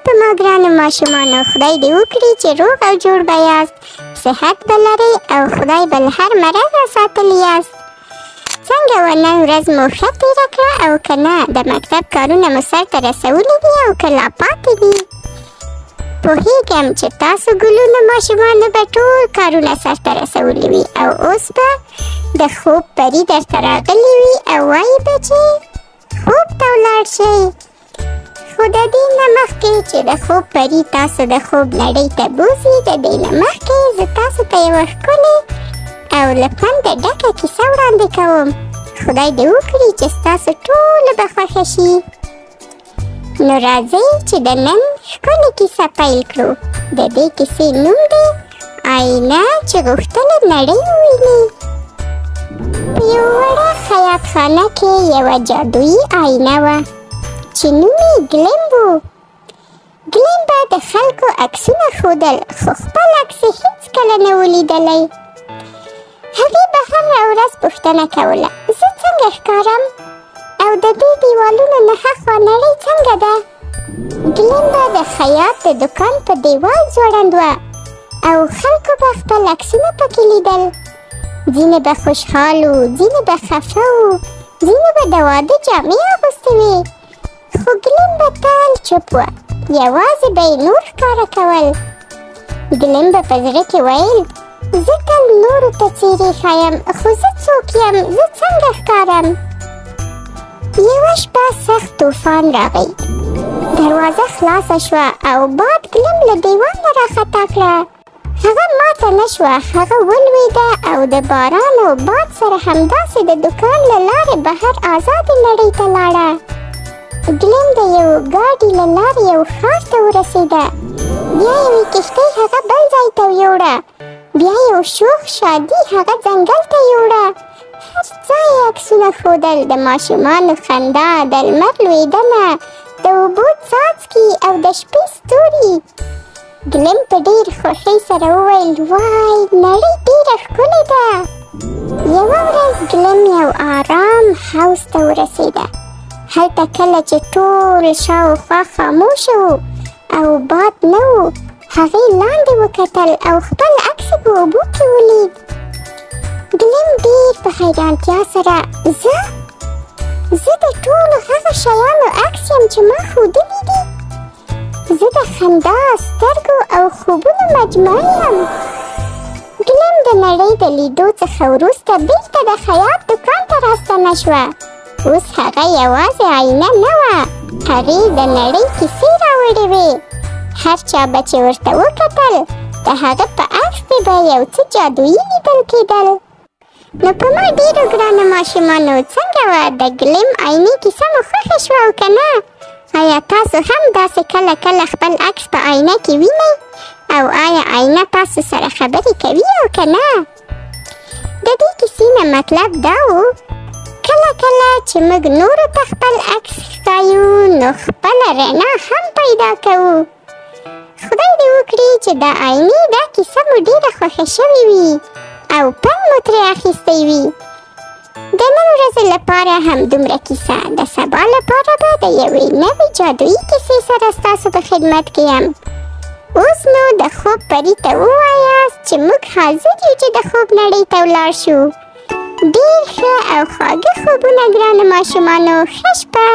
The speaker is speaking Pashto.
په ما ګرانو ماشومانو، خدای دې وکړي چې روغ او جوړ به یاست، صحت به لرئ او خدای به له هر مرضه ساتلی یاست. څنګه و نن ورځ مو ښه تېره کړه او که نه؟ د مکتب کارونه مو سرته رسولي دي او که لا پاتې دي؟ پوهېږم چې تاسو ګلونو ماشومانو به ټول کارونه سرته رسولي وي او اوس به د خوب پري درته راغلي وي او وایي به چې خوب ته ولاړ شئ. خو د دې نه مخکې چې د خوب پري تاسو د خوب نړۍ ته بوځي، د دې نه مخکې زه تاسو ته یوه ښکلې او له پنده ډکه کیسه وړاندې کوم. خدای دې وکړي چې ستاسو ټوله به خوښه شي. نو راځئ چې د نن ښکلې کیسه پیل کړو. د دې کیسې نوم دی آینه چې غوښتله نړۍ وویني. په یو وړه خیاط خانه کې یوه جادویي آینه وه چې نوم یې ګلیم و. ګلیم به د خلکو عکسونه ښودل، خو خپل عکس یې هېڅکله نه و لیدلی. هغې به هره ورځ پوښتنه کوله، زه څنګه ښکارم او د دې دیوالونو نه هاخوا نړۍ څنګه ده؟ ګلیم به د خیاط د دکان په دیوال ځوړند وه او خلکو به خپل عکسونه پکې لیدل. ځینې به خوشحال وو، ځینې به خفه وو، ځینې به د واده جامې اغوستې وې. خو ګلیم به تل چوپ وه، یوازې به یې نور ښکاره کول. ګلیم به په زړه کې ویل، زه تل نورو ته څېرې ښایم، خو زه څوک یم؟ زه څنګه ښکارم؟ یوه شپه سخت طوفان راغی. دروازه خلاصه شوه او باد ګلیم له دیوال نه راخطا کړه. هغه ماته نه شوه، هغه ولوېده او د باران او باد سره همداسې د دکان له لارې بهر ازادې نړۍ ته لاړه. ګلیم د یو ګاډي له لارې یو ښار ته ورسېده. بیا یوې کښتۍ هغه بل ځای ته یوړه. بیا یو شوخ شادي هغه ځنګل ته یوړه. هر ځای یې عکسونه ښودل، د ماشومانو خندا، د لمر لوېدنه، د اوبو څاڅکي او د شپې ستوري. ګلیم په ډېر خوښۍ سره وویل، وای نړۍ ډېره ښکلې ده. یوه ورځ ګلیم یو آرام حوض ته ورسېده. هلته کله چې ټول شاوخوا خاموشه و او باد نه و، هغې لاندې وکتل او خپل عکس په اوبو کې ولید. ګلیم ډېر په حیرانتیا سره، زه د ټولو هغه شیانو عکس یم چې ما ښودلي دي. زه د خندا، سترګو او خوبونو مجموعه یم. ګلیم د نړۍ د لیدو څخه وروسته بېرته د خیاط دکان ته راستنه شوه. اوس هغه یوازې آینه نه وه، هغې د نړۍ کیسې راوړې وې. هر چا به چې ورته وکتل، د هغه په عکس کې به یو څه جادویي لیدل کېدل. نو په ما ډېرو ګرانو ماشومانو، څنګه وه د ګلیم آینې کیسه مو خوښه شوه او که نه؟ آیا تاسو هم داسې کله کله خپل عکس په آینه کې وینئ؟ او آیا آینه تاسو سره خبرې کوي او که نه؟ د دې کیسې نه مطلب دا و، کله کله چې موږ نورو ته خپل عکس ښایو نو خپله رڼا هم پیدا کوو. خدای دې وکړي چې د آینې دا کیسه مو ډېره خوښه شوې وي او پند مو ترې اخیستی وي. د نن ورځې لپاره همدومره کیسه. د سبا لپاره به د یوې نوې جادویي کیسې سره ستاسو په خدمت کې یم. اوس نو د خوب پري ته ووایاست چې موږ حاضر یو چې د خوب نړۍ ته ولاړ شو. ډېر ښه او خواږه خوبونه ګرانو ماشومانو. ښه شپه.